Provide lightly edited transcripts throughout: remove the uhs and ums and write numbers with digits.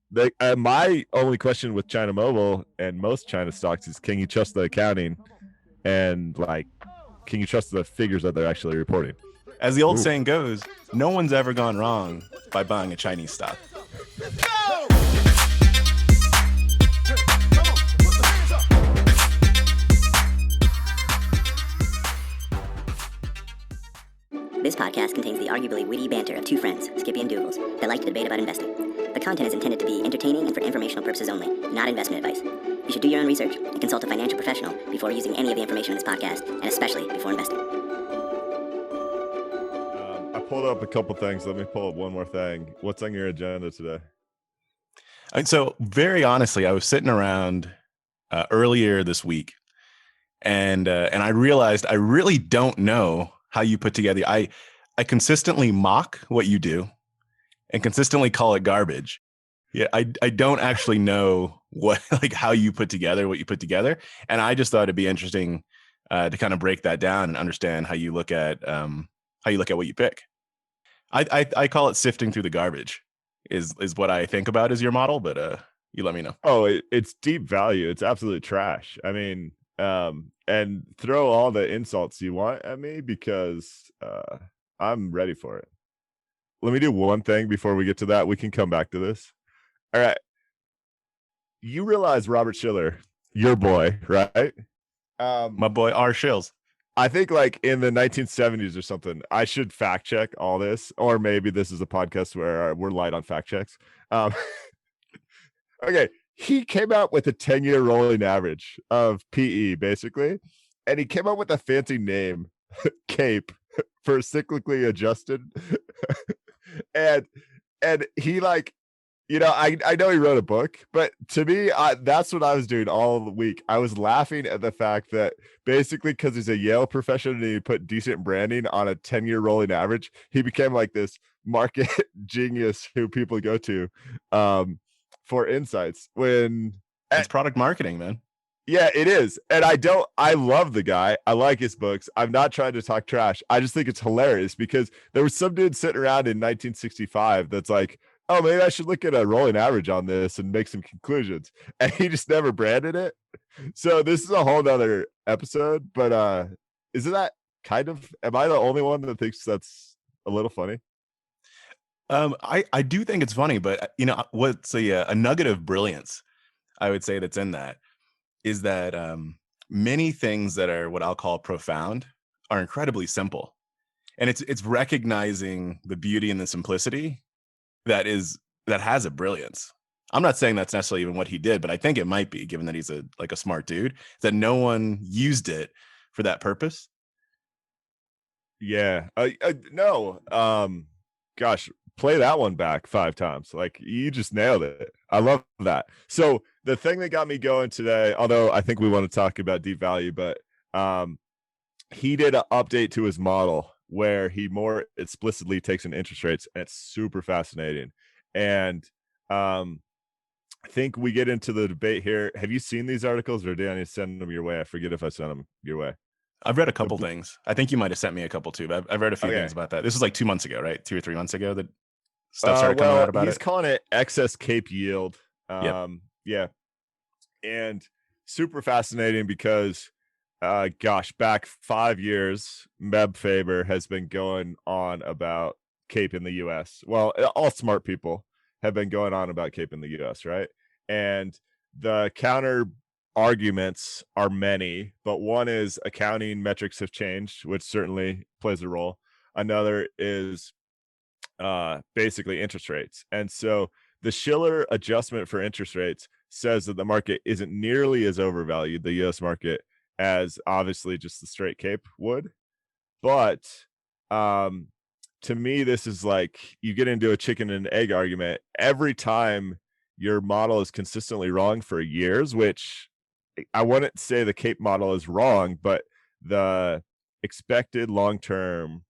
My only question with China Mobile and most China stocks is, can you trust the accounting and like, can you trust the figures that they're actually reporting? As the old Ooh. saying goes, no one's ever gone wrong by buying a Chinese stock. This podcast contains the arguably witty banter of two friends, Skippy and Doogles, that like to debate about investing. The content is intended to be entertaining and for informational purposes only, not investment advice. You should do your own research and consult a financial professional before using any of the information in this podcast, and especially before investing. I pulled up a couple things. Let me pull up one more thing. What's on your agenda today? And so, very honestly, I was sitting around earlier this week, and I realized I really don't know how you put together. I consistently mock what you do, and consistently call it garbage. Yeah, I don't actually know what like how you put together what you put together, and I just thought it'd be interesting to kind of break that down and understand how you look at what you pick. I call it sifting through the garbage is what I think about as your model, but you let me know. Oh, it's deep value. It's absolute trash. I mean, and throw all the insults you want at me because I'm ready for it. Let me do one thing before we get to that. We can come back to this. All right. You realize Robert Schiller, your boy, right? My boy R. Shills. I think like in the 1970s or something, I should fact check all this, or maybe this is a podcast where we're light on fact checks. Okay, he came out with a 10-year rolling average of PE, basically, and he came up with a fancy name, CAPE, for cyclically adjusted. and he like, I know he wrote a book, but to me, that's what I was doing all the week. I was laughing at the fact that basically because he's a Yale professor and he put decent branding on a 10-year rolling average, he became like this market genius who people go to for insights when It's product marketing, man. yeah, it is. And I love the guy. I like his books. I'm not trying to talk trash. I just think it's hilarious because there was some dude sitting around in 1965 that's like, oh, maybe I should look at a rolling average on this and make some conclusions. And he just never branded it. So this is a whole nother episode, but isn't that kind of, am I the only one that thinks that's a little funny? I do think it's funny, but what's a nugget of brilliance I would say that's in that is that many things that are what I'll call profound are incredibly simple, and it's recognizing the beauty and the simplicity that has a brilliance. I'm not saying that's necessarily even what he did, but I think it might be, given that he's a smart dude, that no one used it for that purpose. Yeah. No. Gosh, play that one back 5 times. Like you just nailed it. I love that. So the thing that got me going today, although I think we want to talk about deep value, but he did an update to his model where he more explicitly takes in interest rates, and it's super fascinating. And I think we get into the debate here. Have you seen these articles, or did I send them your way? I forget if I sent them your way. I've read a couple things. I think you might have sent me a couple too, but I've read a few things about that. This was like 2 months ago, right? 2 or 3 months ago that stuff started coming out about he's calling it excess CAPE yield. Yep. Yeah. And super fascinating because, gosh, back 5 years, Meb Faber has been going on about CAPE in the US. Well, all smart people have been going on about CAPE in the US, right? And the counter arguments are many, but one is accounting metrics have changed, which certainly plays a role. Another is basically interest rates. And so the Schiller adjustment for interest rates says that the market isn't nearly as overvalued, the US market, as obviously just the straight CAPE would. But to me, this is like you get into a chicken and egg argument every time your model is consistently wrong for years, which I wouldn't say the CAPE model is wrong, but the expected long-term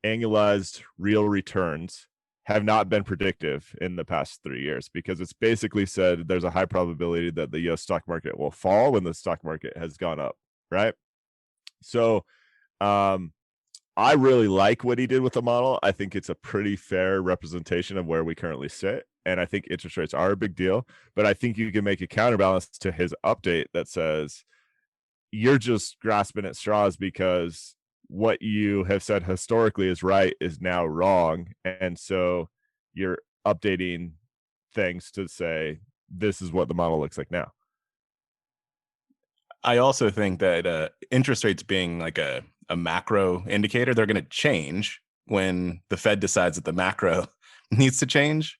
annualized real returns have not been predictive in the past 3 years because it's basically said there's a high probability that the US stock market will fall when the stock market has gone up, right? So I really like what he did with the model. I think it's a pretty fair representation of where we currently sit. And I think interest rates are a big deal, but I think you can make a counterbalance to his update that says you're just grasping at straws because what you have said historically is right is now wrong. And so you're updating things to say, this is what the model looks like now. I also think that interest rates being like a macro indicator, they're going to change when the Fed decides that the macro needs to change.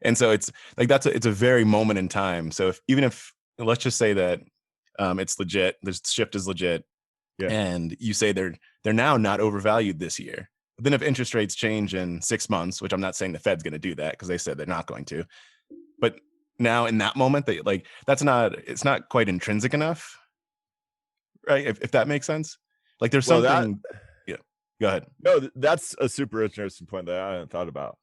And so it's like it's a very moment in time. So even if let's just say that it's legit, this shift is legit, and you say they're now not overvalued this year. But then if interest rates change in 6 months, which I'm not saying the Fed's going to do that because they said they're not going to, but now in that moment, it's not quite intrinsic enough, right? If that makes sense, like there's something. Yeah, go ahead. No, that's a super interesting point that I hadn't thought about.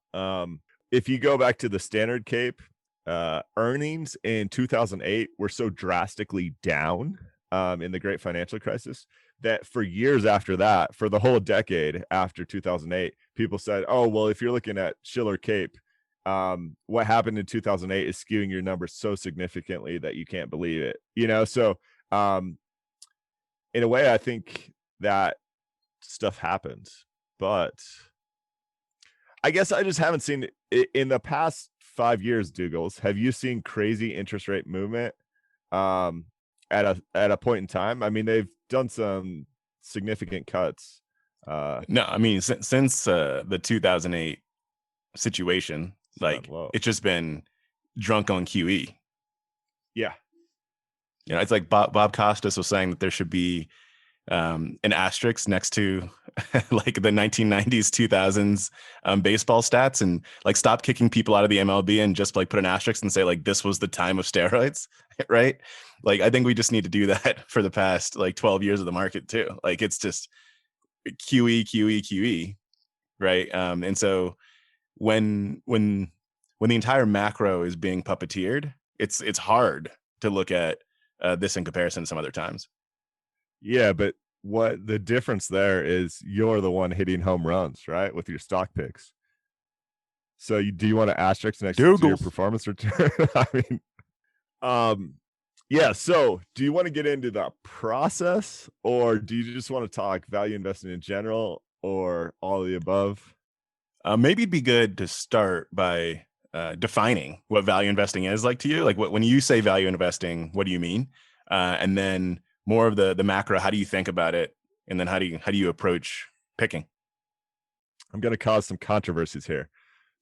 If you go back to the standard Cape, earnings in 2008 were so drastically down in the Great Financial Crisis that for years after that, for the whole decade after 2008, people said, "Oh, well, if you're looking at Schiller Cape, what happened in 2008 is skewing your numbers so significantly that you can't believe it." So in a way, I think that stuff happens, but I guess I just haven't seen it in the past 5 years. Doogles, have you seen crazy interest rate movement at a point in time? I mean, they've done some significant cuts. No, I mean, since the 2008 situation, like it's just been drunk on QE. Yeah. It's like Bob Costas was saying that there should be an asterisk next to like the 1990s, 2000s baseball stats, and like stop kicking people out of the MLB and just like put an asterisk and say like this was the time of steroids, right? Like I think we just need to do that for the past like 12 years of the market too. Like it's just QE, right? And so when the entire macro is being puppeteered, it's hard to look at this in comparison to some other times. Yeah, but what the difference there is, you're the one hitting home runs, right, with your stock picks. So do you want to asterisk next to your performance return? I mean, yeah. So do you want to get into the process, or do you just want to talk value investing in general, or all of the above? Maybe it'd be good to start by defining what value investing is like to you. Like when you say value investing, what do you mean? And then more of the macro, how do you think about it? And then how do you approach picking? I'm going to cause some controversies here.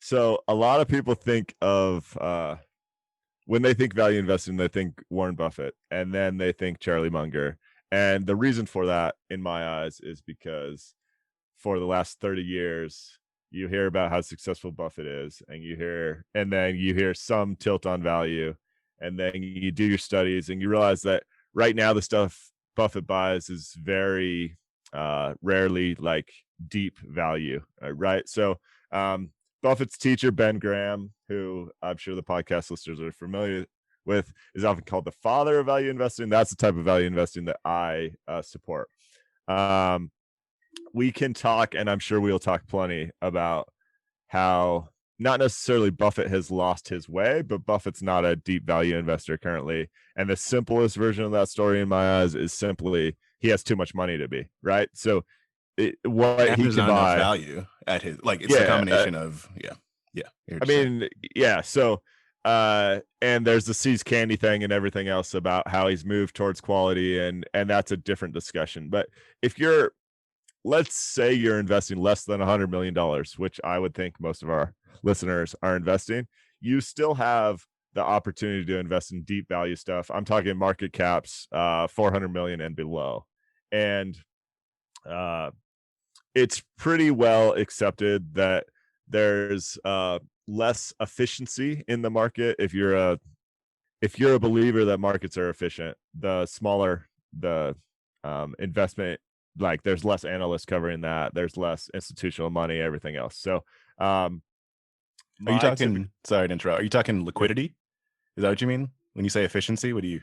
So a lot of people think of, when they think value investing, they think Warren Buffett, and then they think Charlie Munger. And the reason for that, in my eyes, is because for the last 30 years, you hear about how successful Buffett is, and then you hear some tilt on value, and then you do your studies and you realize that right now the stuff Buffett buys is very rarely like deep value, right? So Buffett's teacher, Ben Graham, who I'm sure the podcast listeners are familiar with, is often called the father of value investing. That's the type of value investing that I support. We can talk, and I'm sure we'll talk plenty about how not necessarily Buffett has lost his way, but Buffett's not a deep value investor currently. And the simplest version of that story in my eyes is simply he has too much money to be, right? So what he can buy value at his, like, it's a combination of I mean, yeah. So and there's the See's Candy thing and everything else about how he's moved towards quality, and that's a different discussion. But if let's say you're investing less than $100 million, which I would think most of our listeners are investing, you still have the opportunity to invest in deep value stuff. I'm talking market caps, 400 million and below. And it's pretty well accepted that there's less efficiency in the market. If you're a believer that markets are efficient, the smaller the investment, like there's less analysts covering that, there's less institutional money, everything else. So are you talking sorry to interrupt, are you talking liquidity? Is that what you mean when you say efficiency? What do you?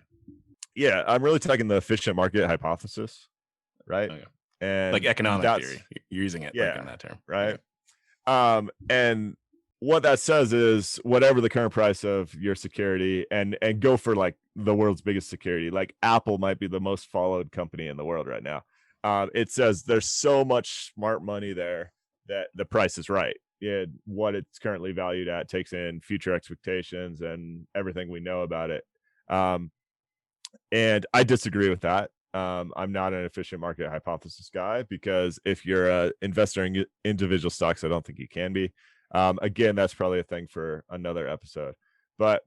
Yeah, I'm really talking the efficient market hypothesis, right? Okay. And like economic theory, you're using it, like, in that term, right? And what that says is whatever the current price of your security, and go for like the world's biggest security, like Apple might be the most followed company in the world right now. It says there's so much smart money there that the price is right. What it's currently valued at takes in future expectations and everything we know about it. And I disagree with that. I'm not an efficient market hypothesis guy, because if you're a investor in individual stocks, I don't think you can be. Again, that's probably a thing for another episode. But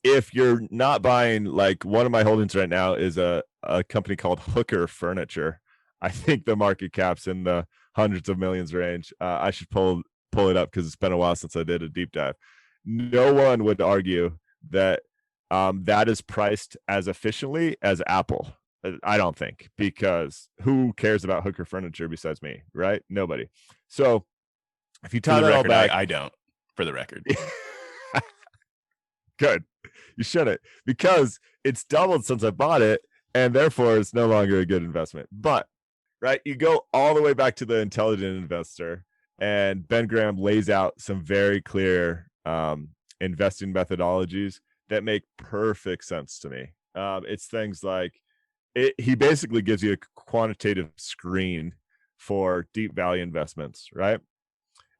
if you're not buying, like one of my holdings right now is a company called Hooker Furniture. I think the market cap's in the hundreds of millions range. I should pull it up because it's been a while since I did a deep dive. No one would argue that that is priced as efficiently as Apple. I don't think, because who cares about Hooker Furniture besides me, right? Nobody. So if you tie that all back, I don't, for the record. Good. You shouldn't, because it's doubled since I bought it, and therefore it's no longer a good investment. But, right, you go all the way back to the intelligent investor, and Ben Graham lays out some very clear investing methodologies that make perfect sense to me. It's things like, he basically gives you a quantitative screen for deep value investments, right?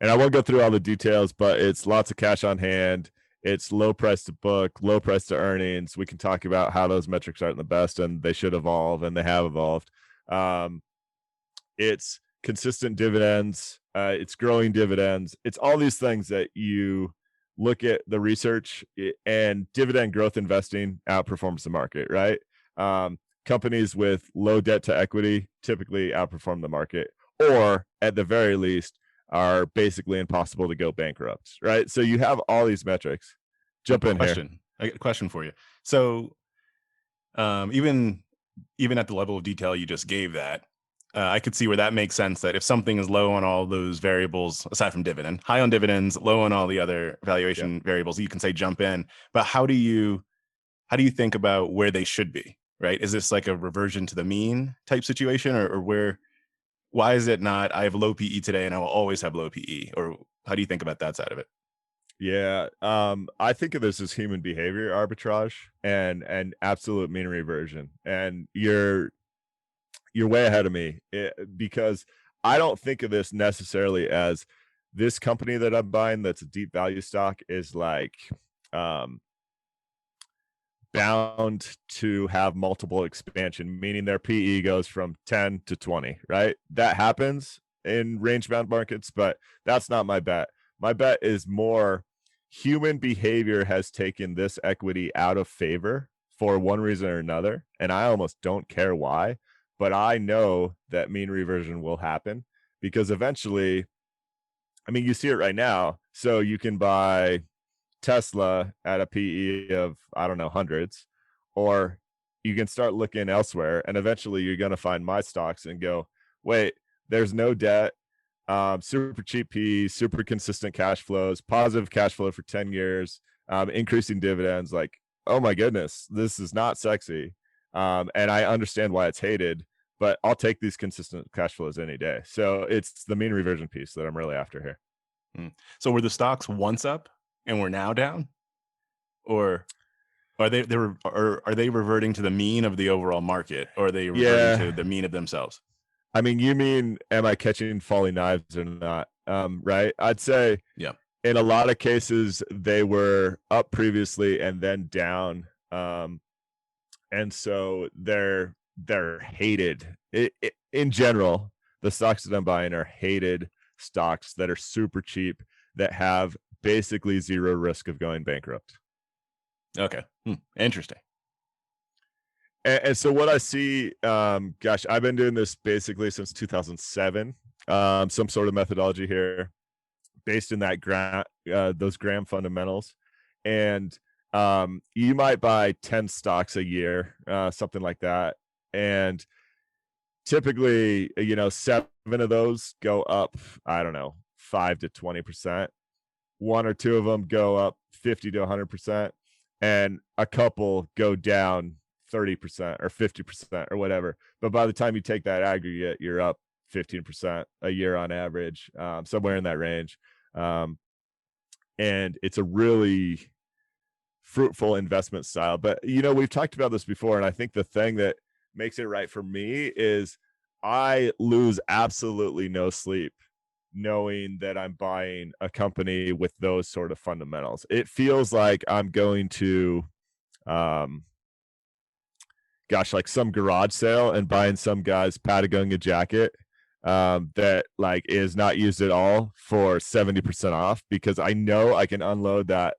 And I won't go through all the details, but it's lots of cash on hand. It's low price to book, low price to earnings. We can talk about how those metrics aren't the best, and they should evolve, and they have evolved. It's consistent dividends. It's growing dividends. It's all these things that you look at the research, and dividend growth investing outperforms the market, right? Companies with low debt to equity typically outperform the market, or at the very least are basically impossible to go bankrupt, right? So you have all these metrics. Jump in here. I got a question for you. So even at the level of detail you just gave that, I could see where that makes sense, that if something is low on all those variables, aside from dividend, high on dividends, low on all the other valuation variables, you can say jump in. But how do you think about where they should be, right? Is this like a reversion to the mean type situation, or why is it not, I have low PE today and I will always have low PE? Or how do you think about that side of it? Yeah. I think of this as human behavior arbitrage and absolute mean reversion. And you're way ahead of me, because I don't think of this necessarily as this company that I'm buying that's a deep value stock is like bound to have multiple expansion, meaning their PE goes from 10 to 20, right? That happens in range bound markets, but that's not my bet. My bet is more human behavior has taken this equity out of favor for one reason or another, and I almost don't care why, but I know that mean reversion will happen, because eventually, I mean, you see it right now. So you can buy Tesla at a PE of, I don't know, hundreds, or you can start looking elsewhere, and eventually you're going to find my stocks and go, wait, there's no debt, super cheap PE, super consistent cash flows, positive cash flow for 10 years, increasing dividends. Like, oh my goodness, this is not sexy. And I understand why it's hated, but I'll take these consistent cash flows any day. So it's the mean reversion piece that I'm really after here. So were the stocks once up and we're now down, or are they reverting to the mean of the overall market, or are they reverting to the mean of themselves? I mean, you mean, am I catching falling knives or not? Right? I'd say in a lot of cases they were up previously and then down, and so they're hated. In general, the stocks that I'm buying are hated stocks that are super cheap, that have basically zero risk of going bankrupt. Okay. Interesting. And so what I see, gosh, I've been doing this basically since 2007, some sort of methodology here based in that those Graham fundamentals. And you might buy 10 stocks a year, something like that. And typically, 7 of those go up, I don't know, 5 to 20%. 1 or 2 of them go up 50 to 100%, and a couple go down 30% or 50% or whatever. But by the time you take that aggregate, you're up 15% a year on average, somewhere in that range. and it's a really fruitful investment style. But we've talked about this before, and I think the thing that makes it right for me is I lose absolutely no sleep knowing that I'm buying a company with those sort of fundamentals. It feels like I'm going to like some garage sale and buying some guy's Patagonia jacket that like is not used at all for 70% off, because I know I can unload that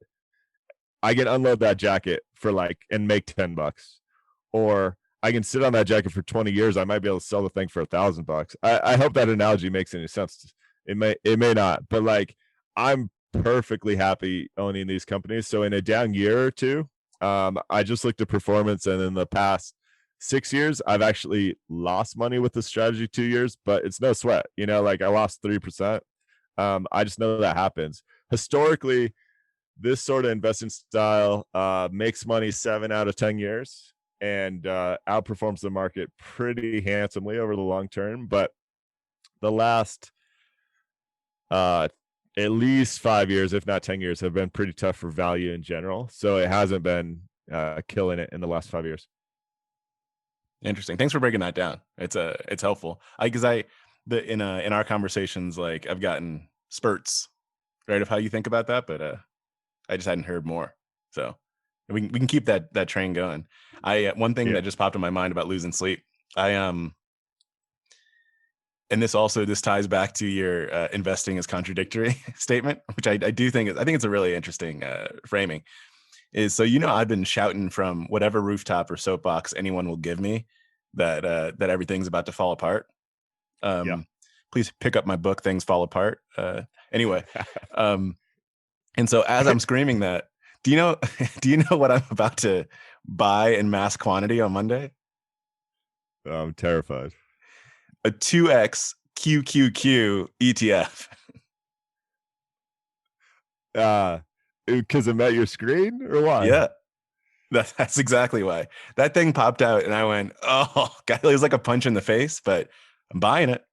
jacket for like and make $10, or I can sit on that jacket for 20 years. I might be able to sell the thing for $1,000. I hope that analogy makes any sense. It may not, but like I'm perfectly happy owning these companies. So in a down year or two, I just looked at performance, and in the past 6 years, I've actually lost money with the strategy 2 years, but it's no sweat. Like I lost 3%. I just know that happens. Historically, this sort of investing style makes money 7 out of 10 years and outperforms the market pretty handsomely over the long term. But the last at least 5 years, if not 10 years, have been pretty tough for value in general. So it hasn't been killing it in the last 5 years. Interesting. Thanks for breaking that down. It's helpful. In our conversations, like I've gotten spurts, right, of how you think about that, but I just hadn't heard more. So we can keep that train going. One thing that just popped in my mind about losing sleep. And this ties back to your investing is contradictory statement, which I do think it's a really interesting framing. Is so I've been shouting from whatever rooftop or soapbox anyone will give me that everything's about to fall apart. Please pick up my book, Things Fall Apart. Anyway, and so as I'm screaming that, do you know what I'm about to buy in mass quantity on Monday? I'm terrified. A 2x QQQ ETF. Because it met your screen, or why? Yeah, that's exactly why. That thing popped out and I went, oh God, it was like a punch in the face, but I'm buying it.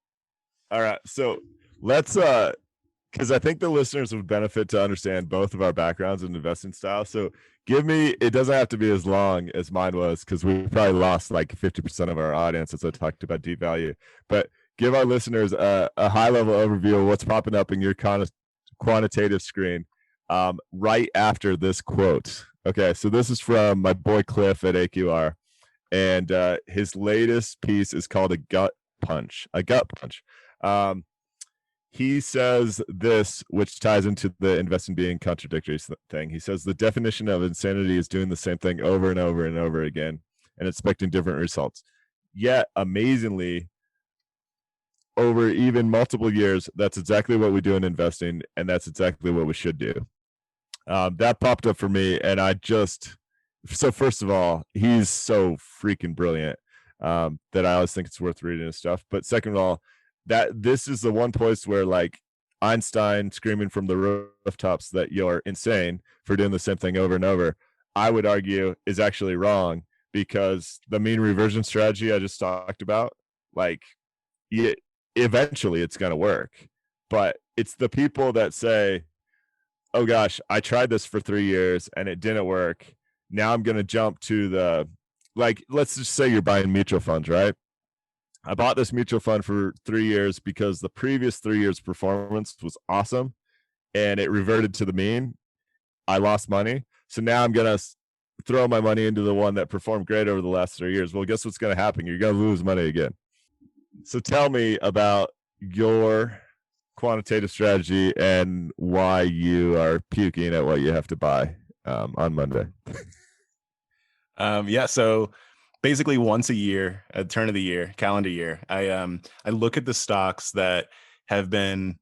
All right, so let's because I think the listeners would benefit to understand both of our backgrounds and investing style. So it doesn't have to be as long as mine was, because we probably lost like 50% of our audience as I talked about deep value. But give our listeners a high level overview of what's popping up in your quantitative screen right after this quote. Okay, so this is from my boy Cliff at AQR, and his latest piece is called A Gut Punch. He says this, which ties into the investing being contradictory thing. He says the definition of insanity is doing the same thing over and over and over again and expecting different results. Yet, amazingly, over even multiple years, that's exactly what we do in investing, and that's exactly what we should do. That popped up for me, and so first of all, he's so freaking brilliant that I always think it's worth reading his stuff. But second of all, that this is the one place where like Einstein screaming from the rooftops that you're insane for doing the same thing over and over, I would argue is actually wrong, because the mean reversion strategy I just talked about, like eventually it's going to work. But it's the people that say, oh gosh, I tried this for 3 years and it didn't work. Now I'm going to jump to let's just say you're buying mutual funds, right? I bought this mutual fund for 3 years because the previous 3 years performance was awesome and it reverted to the mean. I lost money. So now I'm going to throw my money into the one that performed great over the last 3 years. Well, guess what's going to happen? You're going to lose money again. So tell me about your quantitative strategy and why you are puking at what you have to buy on Monday. So basically once a year, at the turn of the year, calendar year, I look at the stocks that have been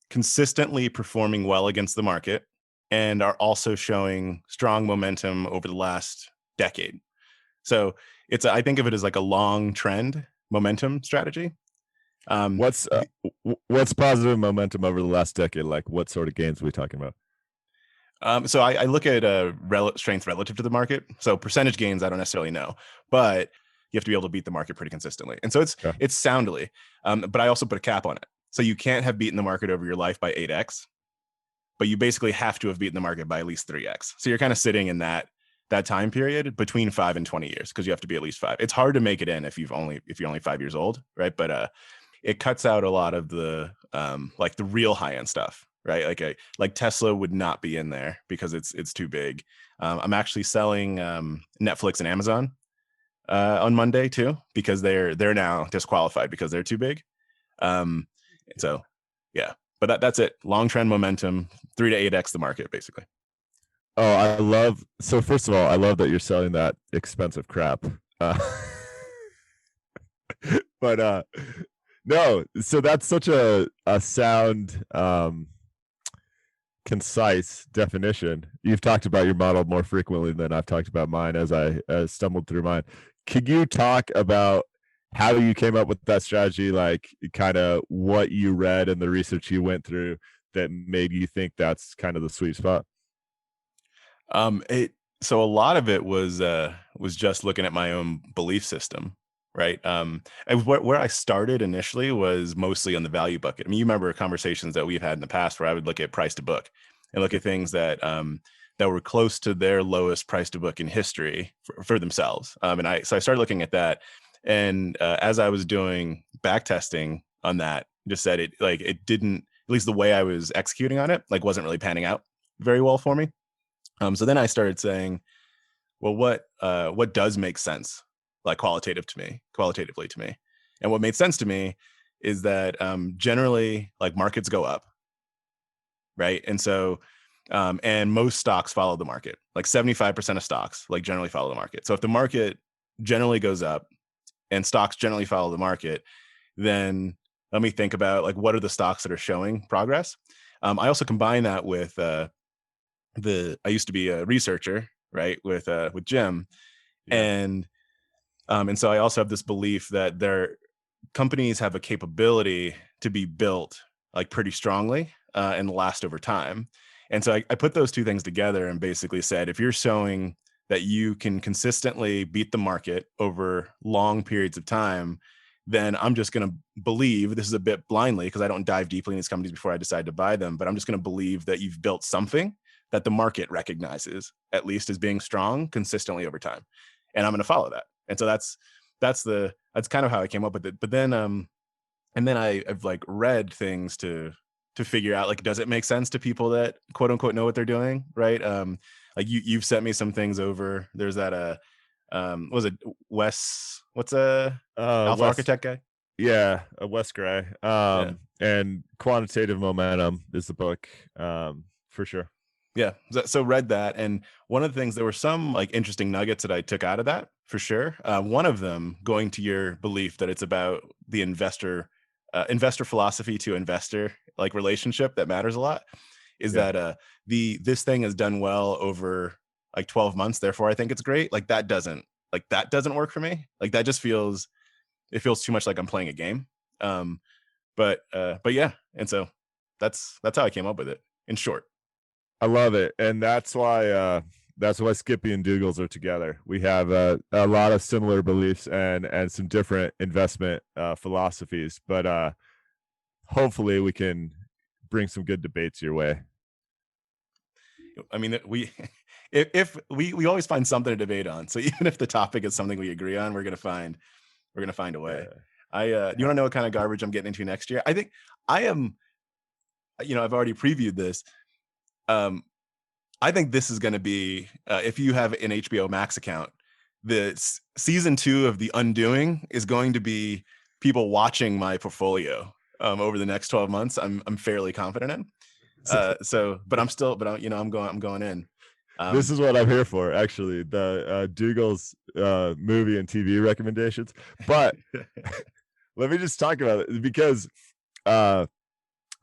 consistently performing well against the market and are also showing strong momentum over the last decade. So I think of it as like a long trend momentum strategy. What's positive momentum over the last decade? Like what sort of gains are we talking about? So I look at strength relative to the market. So percentage gains, I don't necessarily know, but you have to be able to beat the market pretty consistently. And so it's soundly, but I also put a cap on it. So you can't have beaten the market over your life by 8x, but you basically have to have beaten the market by at least 3x. So you're kind of sitting in that time period between 5 and 20 years, because you have to be at least 5. It's hard to make it in if you're only 5 years old, right? But it cuts out a lot of the like the real high end stuff, right? Like Tesla would not be in there because it's too big. I'm actually selling Netflix and Amazon on Monday too, because they're now disqualified because they're too big. So yeah, but that's it. Long trend momentum, 3 to 8x the market basically. Oh, so first of all, I love that you're selling that expensive crap. But no, so that's such a sound, concise definition. You've talked about your model more frequently than I've talked about mine as I stumbled through mine. Could you talk about how you came up with that strategy, like kind of what you read and the research you went through that made you think that's kind of the sweet spot? So a lot of it was just looking at my own belief system, right? And where I started initially was mostly on the value bucket. I mean, you remember conversations that we've had in the past where I would look at price to book and look at things that that were close to their lowest price to book in history for themselves. And I started looking at that, and as I was doing back testing on that, just said it didn't, at least the way I was executing on it, like wasn't really panning out very well for me. So then I started saying, well, what does make sense, like qualitatively to me? And what made sense to me is that generally, like, markets go up, right? And so, and most stocks follow the market. Like 75% of stocks, like, generally follow the market. So if the market generally goes up and stocks generally follow the market, then let me think about, like, what are the stocks that are showing progress? I also combine that with I used to be a researcher, right, with Jim, Yeah. and so I also have this belief that their companies have a capability to be built, like, pretty strongly and last over time. And so I put those two things together and basically said, if you're showing that you can consistently beat the market over long periods of time, then I'm just going to believe, this is a bit blindly because I don't dive deeply in these companies before I decide to buy them, but I'm just going to believe that you've built something that the market recognizes at least as being strong consistently over time, and I'm going to follow that. And so that's kind of how I came up with it. But then and then I've, like, read things to figure out, like, does it make sense to people that quote unquote know what they're doing, right? Like, you've sent me some things over. There's that was it Wes, what's Alpha Wes, Architect guy? yeah, Wes Gray. Yeah. And Quantitative Momentum is the book, for sure. Yeah. So read that. And one of the things, there were some, like, interesting nuggets that I took out of that for sure. One of them, going to your belief that it's about the investor philosophy to investor, like, relationship that matters a lot, is Yeah. that this thing has done well over, like, 12 months. Therefore, I think it's great. Like, that doesn't work for me. Like, that just feels too much like I'm playing a game. But yeah. And so that's how I came up with it in short. I love it, and that's why Skippy and Doogles are together. We have a lot of similar beliefs and some different investment philosophies, but hopefully we can bring some good debates your way. I mean, if we always find something to debate on. So even if the topic is something we agree on, we're gonna find a way. You want to know what kind of garbage I'm getting into next year? I think I am. I've already previewed this. I think this is going to be, if you have an HBO Max account, the season 2 of The Undoing is going to be people watching my portfolio over the next 12 months. I'm fairly confident in. But I'm going in. This is what I'm here for, actually, the Doogles movie and TV recommendations. But let me just talk about it, because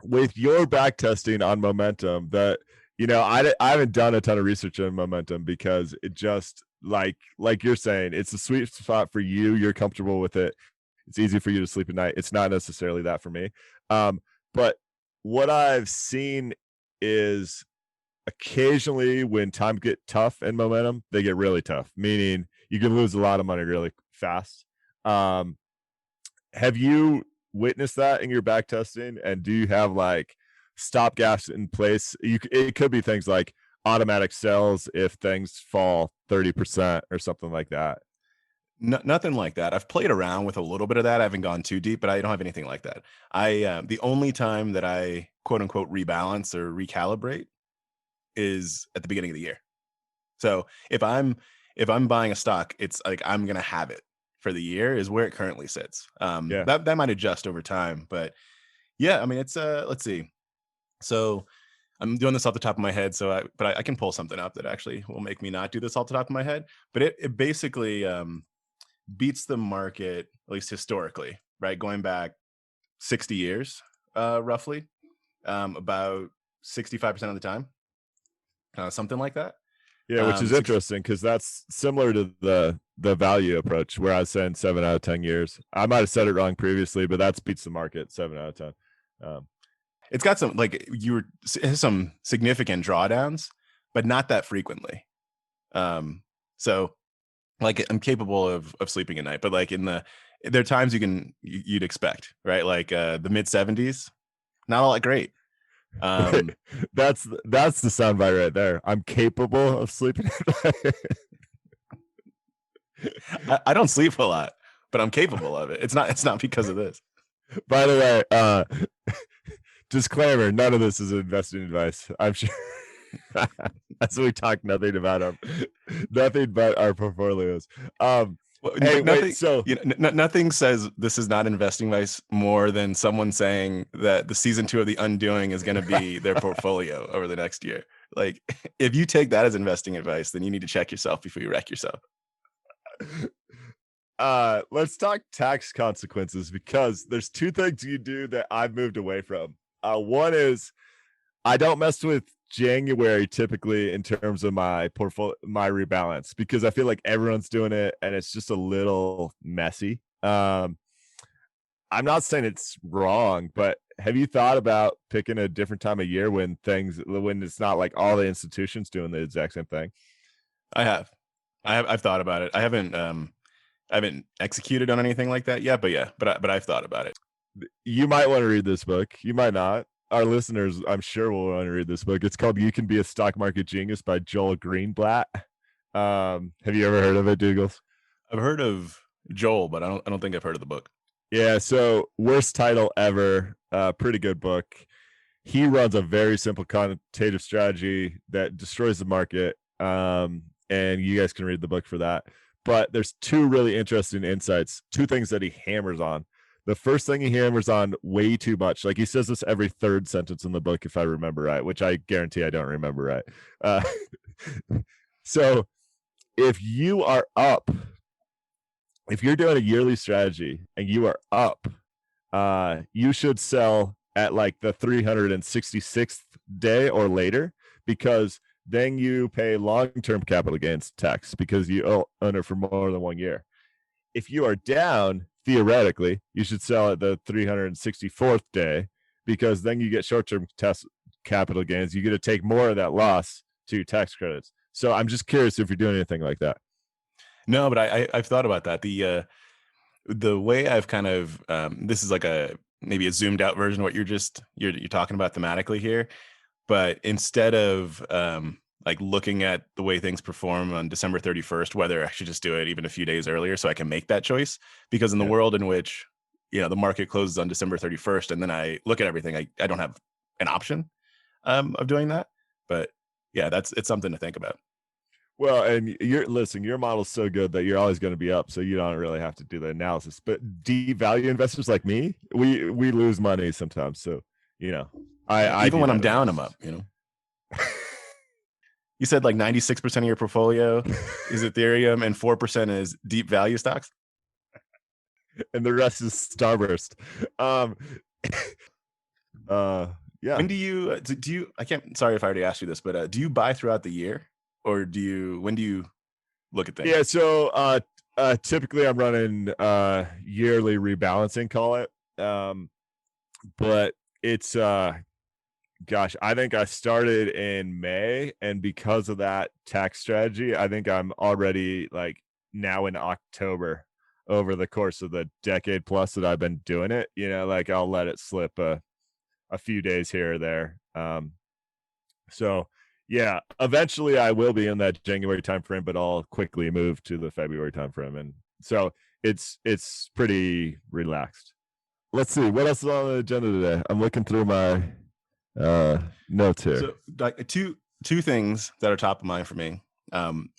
with your back testing on momentum, that I haven't done a ton of research on momentum, because it just, like you're saying, it's a sweet spot for you. You're comfortable with it. It's easy for you to sleep at night. It's not necessarily that for me. But what I've seen is occasionally when times get tough in momentum, they get really tough, meaning you can lose a lot of money really fast. Have you witnessed that in your back testing? And do you have, like, stopgaps in place. It could be things like automatic sells if things fall 30% or something like that. Nothing like that. I've played around with a little bit of that. I haven't gone too deep, but I don't have anything like that. The only time that I quote unquote rebalance or recalibrate is at the beginning of the year. So if I'm buying a stock, it's like I'm gonna have it for the year is where it currently sits. Yeah. That might adjust over time, but yeah, I mean it's let's see. So I'm doing this off the top of my head, but I can pull something up that actually will make me not do this off the top of my head. But it basically beats the market, at least historically, right? Going back 60 years, roughly, about 65% of the time, something like that. Yeah, which is interesting because that's similar to the value approach where I was saying 7 out of 10 years. I might have said it wrong previously, but that's beats the market 7 out of 10. It's got some significant drawdowns, but not that frequently. So like I'm capable of sleeping at night, but like there are times you'd expect, right? Like the mid 70s, not all that great. That's the soundbite right there. I'm capable of sleeping at night. I don't sleep a lot, but I'm capable of it. It's not because of this. By the way, disclaimer, none of this is investing advice. I'm sure as we talk nothing but our portfolios. Nothing says this is not investing advice more than someone saying that the season 2 of The Undoing is going to be their portfolio over the next year. Like, if you take that as investing advice, then you need to check yourself before you wreck yourself. Let's talk tax consequences, because there's 2 things you do that I've moved away from. One is I don't mess with January typically in terms of my portfolio, my rebalance, because I feel like everyone's doing it and it's just a little messy. I'm not saying it's wrong, but have you thought about picking a different time of year when it's not like all the institutions doing the exact same thing? I've thought about it. I haven't executed on anything like that yet, but I've thought about it. You might want to read this book. You might not. Our listeners, I'm sure, will want to read this book. It's called "You Can Be a Stock Market Genius" by Joel Greenblatt. Have you ever heard of it, Doogles? I've heard of Joel, but I don't think I've heard of the book. Yeah, so worst title ever. Pretty good book. He runs a very simple quantitative strategy that destroys the market. And you guys can read the book for that. But there's 2 really interesting insights, 2 things that he hammers on. The first thing he hammers on way too much. Like, he says this every 3rd sentence in the book, if I remember right, which I guarantee I don't remember right. So if you are up, if you're doing a yearly strategy and you are up, you should sell at like the 366th day or later, because then you pay long-term capital gains tax because you own it for more than 1 year. If you are down, theoretically, you should sell at the 364th day, because then you get short-term capital gains. You get to take more of that loss to your tax credits. So I'm just curious if you're doing anything like that. No, but I've thought about that. The way I've kind of this is like maybe a zoomed out version of what you're talking about thematically here, but instead of like looking at the way things perform on December 31st, whether I should just do it even a few days earlier so I can make that choice, because in the world in which the market closes on December 31st and then I look at everything, I don't have an option of doing that. But yeah, it's something to think about. Well, and your model's so good that you're always going to be up, so you don't really have to do the analysis. But deep value investors like me, we lose money sometimes. So I even when I'm down, I'm up. You said like 96% of your portfolio is Ethereum and 4% is deep value stocks, and the rest is Starburst. Yeah. When do you? I can't. Sorry if I already asked you this, but do you buy throughout the year? Or when do you look at things? Yeah, so typically I'm running yearly rebalancing, call it. But it's I think I started in May, and because of that tax strategy, I think I'm already like now in October over the course of the decade plus that I've been doing it. Like I'll let it slip a few days here or there. So yeah, eventually I will be in that January timeframe, but I'll quickly move to the February timeframe, and so it's pretty relaxed. Let's see what else is on the agenda today. I'm looking through my notes here. So like two things that are top of mind for me.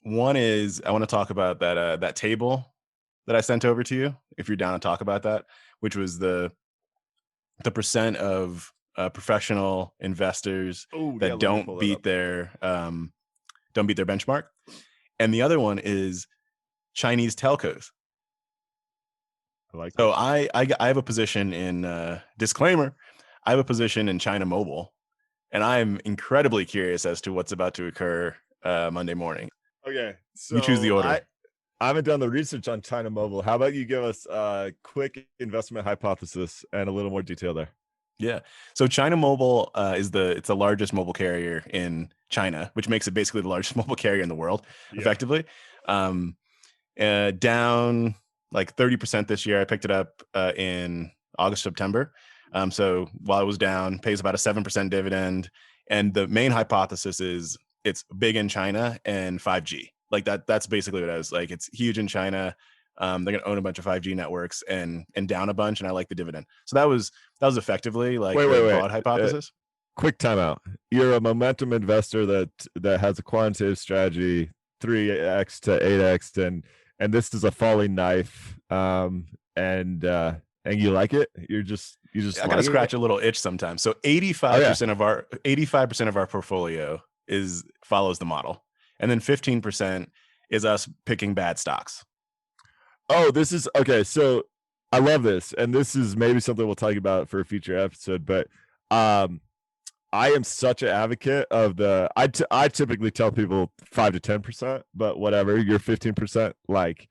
One is I want to talk about that table that I sent over to you, if you're down to talk about that, which was the percent of professional investors that don't beat their benchmark. And the other one is Chinese telcos. I like So that. I have a position in disclaimer. I have a position in China Mobile, and I'm incredibly curious as to what's about to occur Monday morning. Okay, so You choose the order. I haven't done the research on China Mobile. How about you give us a quick investment hypothesis and a little more detail there? Yeah. So China Mobile it's the largest mobile carrier in China, which makes it basically the largest mobile carrier in the world, effectively. Down like 30% this year. I picked it up in August, September. So while it was down, pays about a 7% dividend. And the main hypothesis is it's big in China and 5G. Like that's basically what I was like. It's huge in China. They're going to own a bunch of 5G networks and down a bunch. And I like the dividend. So that was effectively like the broad hypothesis. Quick timeout. You're a momentum investor that has a quantitative strategy, 3x to 8x, and this is a falling knife. And you like it. You just I gotta scratch a little itch sometimes. So 85% of our portfolio follows the model, and then 15% is us picking bad stocks. Oh, this is okay. So I love this, and this is maybe something we'll talk about for a future episode. But I am such an advocate of the. I typically tell people 5 to 10%, but whatever. You're 15%. Like,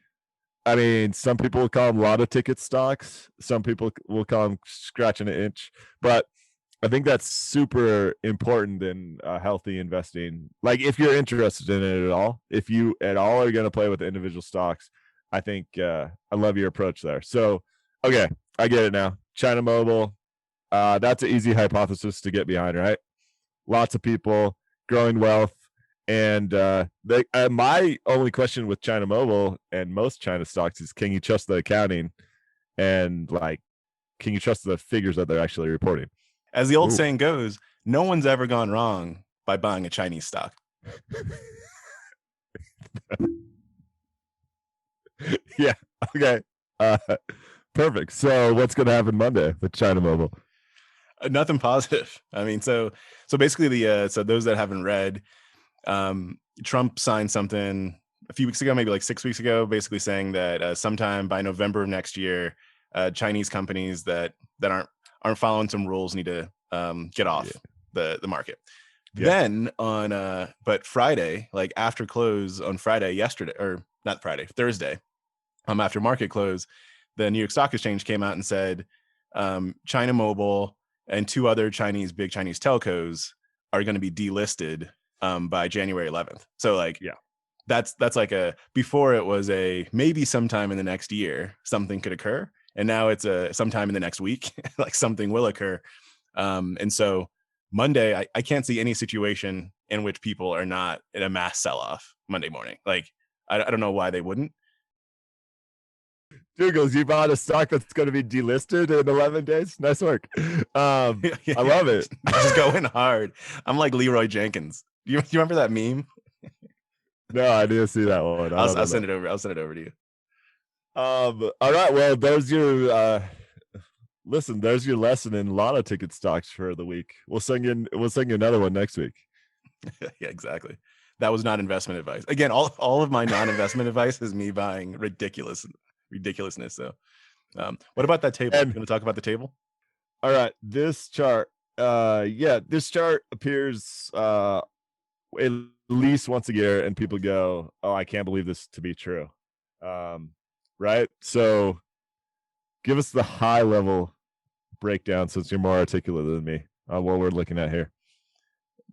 I mean, some people will call them lotto ticket stocks. Some people will call them scratching an inch. But I think that's super important in healthy investing. Like, if you're interested in it at all, if you at all are going to play with individual stocks, I think I love your approach there. So, okay, I get it now. China Mobile, that's an easy hypothesis to get behind, right? Lots of people, growing wealth. And my only question with China Mobile and most China stocks is, can you trust the accounting? And like, can you trust the figures that they're actually reporting? As the old saying goes, no one's ever gone wrong by buying a Chinese stock. Yeah. Okay. Perfect. So what's going to happen Monday with China Mobile? Nothing positive. I mean, so basically so those that haven't read, Trump signed something a few weeks ago, maybe like 6 weeks ago, basically saying that sometime by November of next year, Chinese companies that aren't following some rules need to get off the market. Yeah. Then on but Friday, like after close on Friday, yesterday, or not Friday, Thursday, after market close, the New York Stock Exchange came out and said China Mobile and 2 other big Chinese telcos are going to be delisted by January 11th. So like, yeah, that's like before it was maybe sometime in the next year something could occur, and now it's sometime in the next week like something will occur. And so Monday, I can't see any situation in which people are not in a mass sell-off Monday morning. Like I don't know why they wouldn't. Doogles, you bought a stock that's going to be delisted in 11 days. Nice work. I love it. Just going hard. I'm like Leroy Jenkins. You remember that meme? No, I didn't see that one. I'll send it over. I'll send it over to you. All right. Well, there's your listen. There's your lesson in lotto ticket stocks for the week. We'll send you another one next week. Yeah, exactly. That was not investment advice. Again, all of my non-investment advice is me buying ridiculousness. So, what about that table? You going to talk about the table? All right. This chart. This chart appears at least once a year, and people go, "Oh, I can't believe this to be true." Right. So, give us the high level breakdown, since you're more articulate than me on what we're looking at here.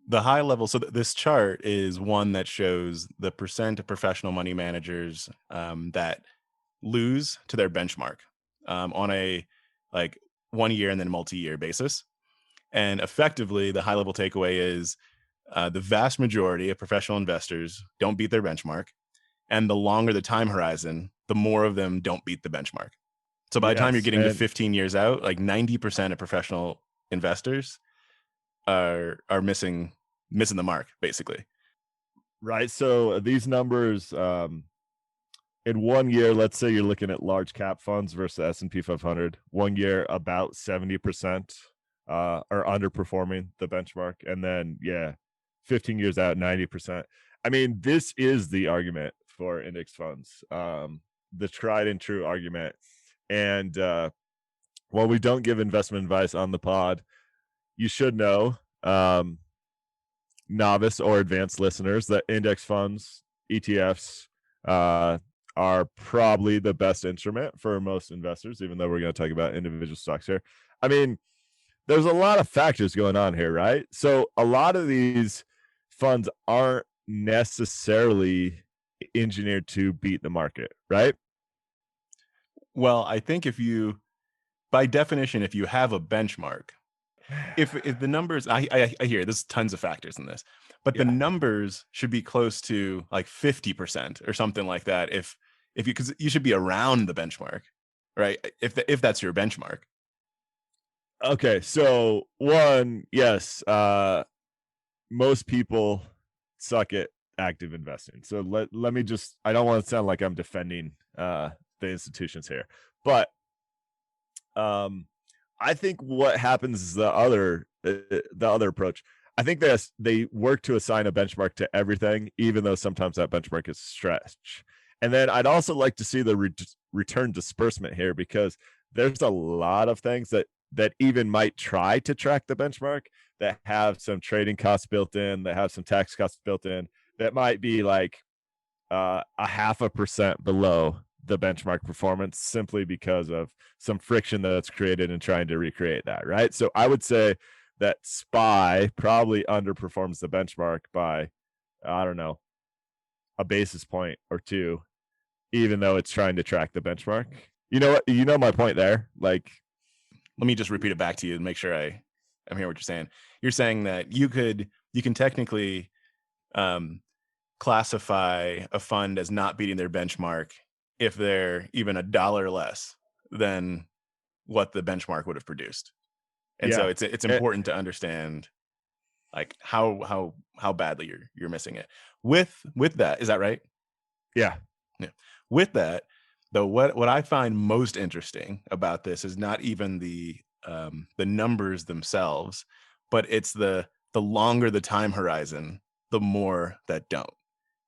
The high level. So this chart is one that shows the percent of professional money managers that lose to their benchmark on a like 1 year and then multi-year basis. And effectively, the high level takeaway is the vast majority of professional investors don't beat their benchmark. And the longer the time horizon, the more of them don't beat the benchmark. So by the time you're Yes, getting to and 15 years out, like 90% of professional investors are missing the mark, basically. right. So these numbers, in 1 year, let's say you're looking at large cap funds versus S&P 500. 1 year, about 70% are underperforming the benchmark, and then 15 years out, 90%. I mean, this is the argument for index funds, the tried and true argument. And while we don't give investment advice on the pod, you should know, novice or advanced listeners, that index funds, ETFs, are probably the best instrument for most investors, even though we're going to talk about individual stocks here. I mean, there's a lot of factors going on here, right? So a lot of these funds aren't necessarily engineered to beat the market, right? Well, I think by definition, if you have a benchmark, if the numbers, I hear there's tons of factors in this, but the numbers should be close to like 50% or something like that. If because you should be around the benchmark, right? If that's your benchmark. Okay, so one, yes, most people suck at active investing. So let me just, I don't want to sound like I'm defending the institutions here, but I think what happens is the other approach. I think they work to assign a benchmark to everything, even though sometimes that benchmark is stretched. And then I'd also like to see the return disbursement here, because there's a lot of things that even might try to track the benchmark that have some trading costs built in, that have some tax costs built in, that might be like a 0.5% below the benchmark performance, simply because of some friction that's created in trying to recreate that, right? So I would say that SPY probably underperforms the benchmark by, I don't know, a basis point or two, even though it's trying to track the benchmark. You know what? You know my point there. Like, let me just repeat it back to you and make sure I'm hearing what you're saying. You're saying that you can technically classify a fund as not beating their benchmark if they're even $1 less than what the benchmark would have produced. And so it's important to understand like how badly you're missing it. With that, is that right? Yeah. With that, though, what I find most interesting about this is not even the numbers themselves, but it's the longer the time horizon, the more that don't.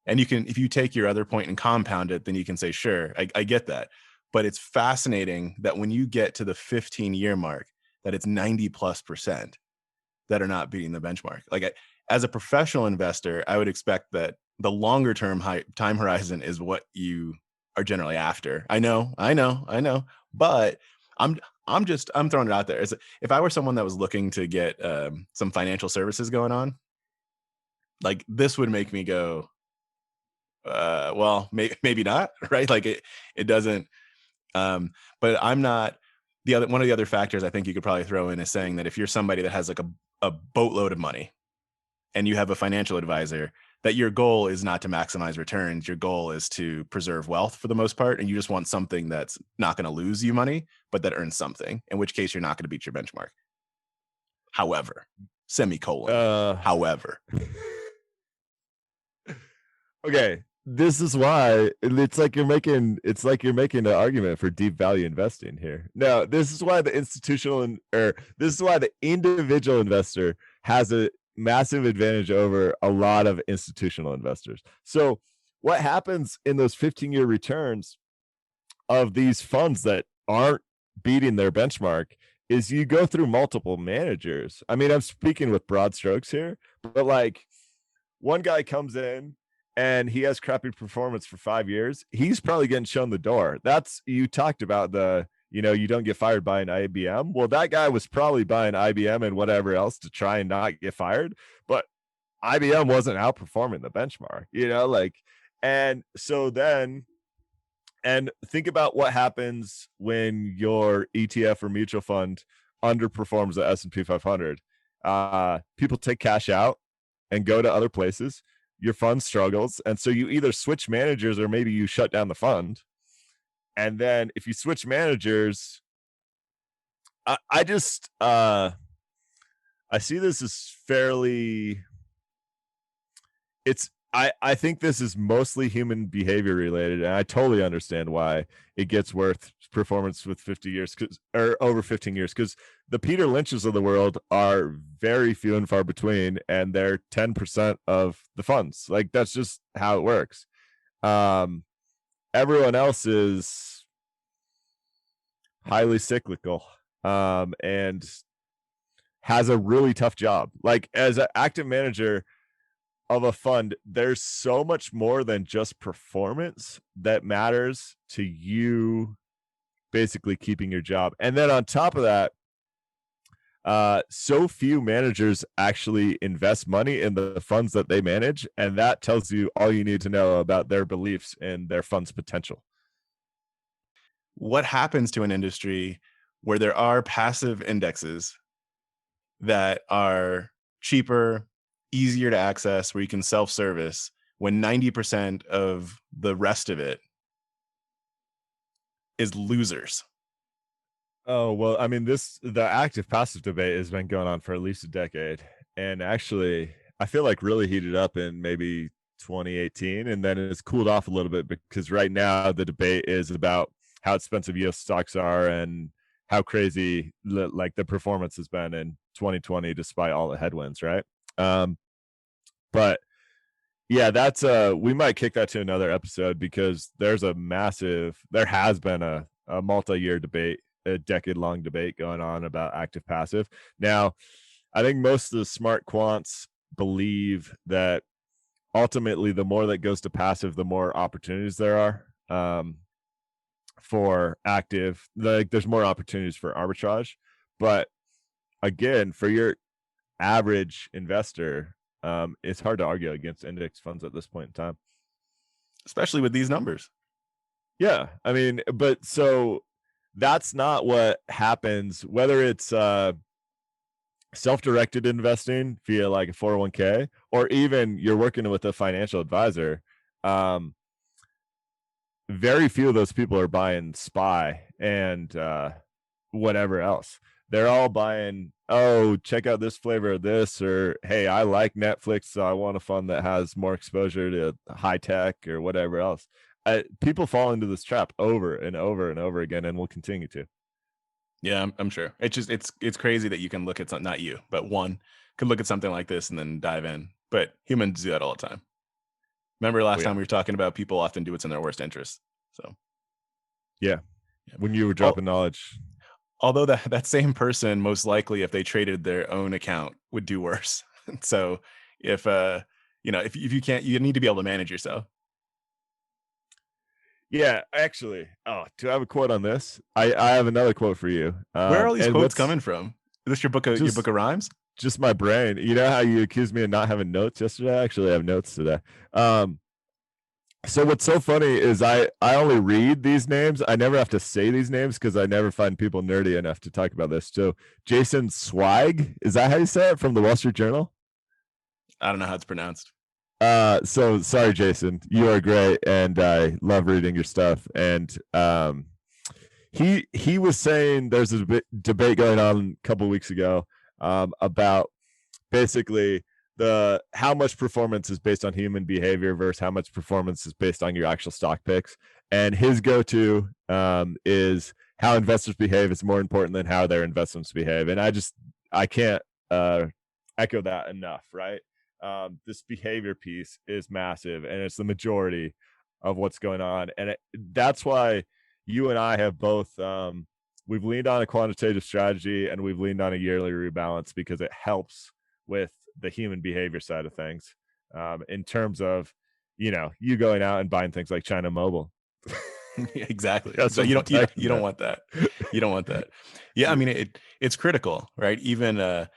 And if you take your other point and compound it, then you can say, sure, I get that. But it's fascinating that when you get to the 15-year mark, that it's 90+% that are not beating the benchmark. Like as a professional investor, I would expect that the longer term time horizon is what you are generally after. I know, but I'm throwing it out there. If I were someone that was looking to get some financial services going on, like this would make me go, well, maybe not, right? Like it doesn't. But I'm not. One of the other factors I think you could probably throw in is saying that if you're somebody that has like a boatload of money, and you have a financial advisor, that your goal is not to maximize returns. Your goal is to preserve wealth for the most part, and you just want something that's not going to lose you money, but that earns something. In which case, you're not going to beat your benchmark. However, however. Okay, this is why it's like you're making an argument for deep value investing here. No, this is why the individual investor has a massive advantage over a lot of institutional investors. So what happens in those 15-year returns of these funds that aren't beating their benchmark is you go through multiple managers. I mean, I'm speaking with broad strokes here, but like one guy comes in and he has crappy performance for 5 years, he's probably getting shown the door. That's, you talked about you don't get fired by an IBM. Well, that guy was probably buying IBM and whatever else to try and not get fired, but IBM wasn't outperforming the benchmark, and so then, and think about what happens when your ETF or mutual fund underperforms the S&P 500. People take cash out and go to other places. Your fund struggles, and so you either switch managers or maybe you shut down the fund. And then if you switch managers, I just I see this as fairly. I think this is mostly human behavior related, and I totally understand why it gets worth performance with 50 years or over 15 years, because the Peter Lynches of the world are very few and far between, and they're 10% of the funds. Like, that's just how it works. Everyone else is highly cyclical, and has a really tough job. Like, as an active manager of a fund, there's so much more than just performance that matters to you basically keeping your job. And then on top of that, so few managers actually invest money in the funds that they manage, and that tells you all you need to know about their beliefs and their fund's potential. What happens to an industry where there are passive indexes that are cheaper, easier to access, where you can self-service, when 90% of the rest of it is losers? Oh, well, I mean, the active passive debate has been going on for at least a decade. And actually, I feel like really heated up in maybe 2018, and then it's cooled off a little bit, because right now the debate is about how expensive US stocks are and how crazy like the performance has been in 2020 despite all the headwinds, right? But yeah, that's we might kick that to another episode, because there has been a multi-year debate, a decade-long debate going on about active passive. Now, I think most of the smart quants believe that ultimately the more that goes to passive, the more opportunities there are for active. Like, there's more opportunities for arbitrage. But again, for your average investor, it's hard to argue against index funds at this point in time, Especially with these numbers. Yeah, I mean, but so that's not what happens, whether it's self-directed investing via like a 401k, or even you're working with a financial advisor. Very few of those people are buying SPY and whatever else. They're all buying, oh, check out this flavor of this, or hey, I like Netflix, so I want a fund that has more exposure to high tech or whatever else. People fall into this trap over and over and over again, and will continue to. Yeah, I'm sure. It's crazy that you can look at something, not you, but one could look at something like this and then dive in. But humans do that all the time. Remember last time we were talking about people often do what's in their worst interest. So yeah. When you were dropping knowledge. Although that same person, most likely, if they traded their own account, would do worse. So if you can't, you need to be able to manage yourself. Yeah, actually. Oh, do I have a quote on this? I have another quote for you. Where are all these quotes coming from? Is this your book of rhymes? Just my brain. You know how you accused me of not having notes yesterday? I actually have notes today. So what's so funny is I only read these names. I never have to say these names, because I never find people nerdy enough to talk about this. So Jason Zweig, is that how you say it, from the Wall Street Journal? I don't know how it's pronounced. So sorry, Jason. You are great, and I love reading your stuff. And he was saying there's a debate going on a couple of weeks ago about basically how much performance is based on human behavior versus how much performance is based on your actual stock picks. And his go-to is how investors behave is more important than how their investments behave. And I can't echo that enough, right? This behavior piece is massive, and it's the majority of what's going on. And that's why you and I have both, we've leaned on a quantitative strategy, and we've leaned on a yearly rebalance, because it helps with the human behavior side of things, in terms of, you going out and buying things like China Mobile. Exactly. So you don't want that. You don't want that. Yeah, I mean, it's critical, right? Even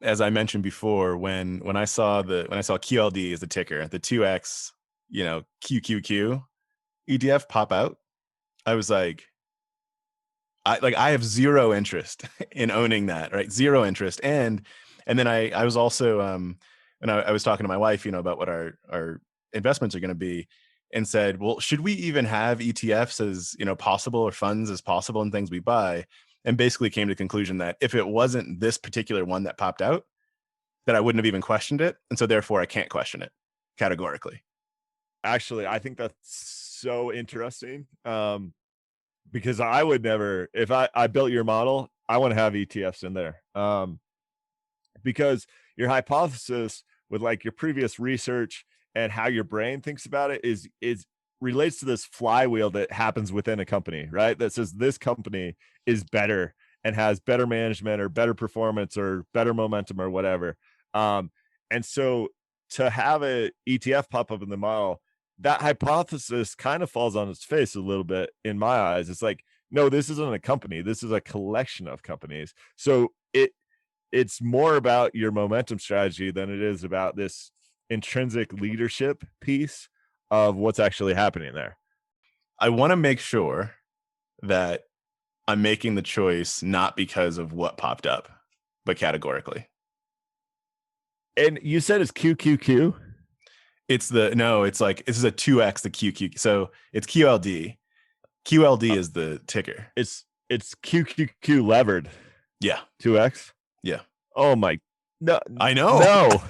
as I mentioned before, when I saw QLD as the ticker, the 2X, QQQ ETF pop out, I was like, I have zero interest in owning that, right? Zero interest. And And then I was also, and I was talking to my wife, about what our investments are going to be, and said, well, should we even have ETFs as, possible, or funds as possible in things we buy? And basically came to the conclusion that if it wasn't this particular one that popped out, that I wouldn't have even questioned it. And so therefore I can't question it categorically. Actually, I think that's so interesting. Because I would never, if I built your model, I want to have ETFs in there. Because your hypothesis with like your previous research and how your brain thinks about it is relates to this flywheel that happens within a company, right? That says this company is better and has better management or better performance or better momentum or whatever. And so to have a ETF pop up in the model, that hypothesis kind of falls on its face a little bit in my eyes. It's like, no, this isn't a company. This is a collection of companies. So it's more about your momentum strategy than it is about this intrinsic leadership piece of what's actually happening there. I want to make sure that I'm making the choice not because of what popped up, but categorically. And you said it's QQQ? It's like, this is a 2x the QQ. So it's QLD. QLD is the ticker. It's QQQ levered. Yeah. 2x? Yeah. Oh my. No. I know. No.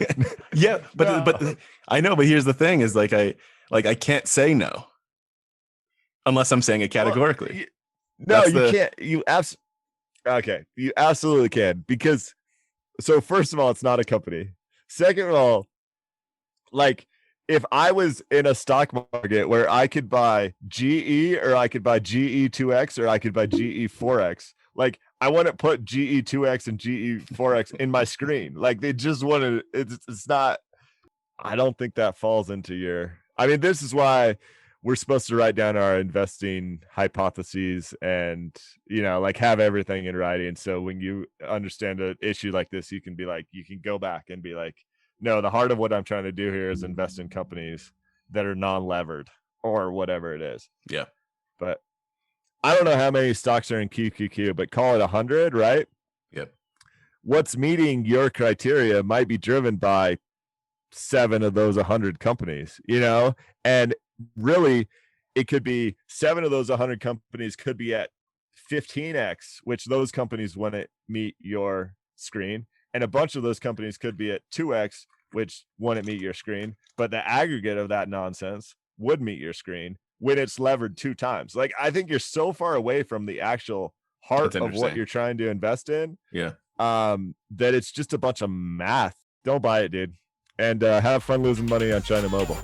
Yeah, but No. but I know, but here's the thing is I can't say no unless I'm saying it categorically. Well, you can't. Okay, you absolutely can, because so first of all, it's not a company. Second of all, like if I was in a stock market where I could buy GE or I could buy GE2X or I could buy GE4X, like I wouldn't put GE2X and GE4X in my screen. Like they just want to, it's not, I don't think that falls into your, I mean, this is why we're supposed to write down our investing hypotheses and, like have everything in writing. So when you understand an issue like this, you can be like, you can go back and be like, no, the heart of what I'm trying to do here is invest in companies that are non-levered or whatever it is. Yeah. But I don't know how many stocks are in QQQ, but call it 100, right? Yep. What's meeting your criteria might be driven by 7 of those 100 companies, and really it could be 7 of those 100 companies could be at 15x, which those companies wouldn't meet your screen. And a bunch of those companies could be at 2x, which wouldn't meet your screen. But the aggregate of that nonsense would meet your screen when it's levered 2 times. Like, I think you're so far away from the actual heart of what you're trying to invest in. Yeah. That it's just a bunch of math. Don't buy it, dude. And have fun losing money on China Mobile.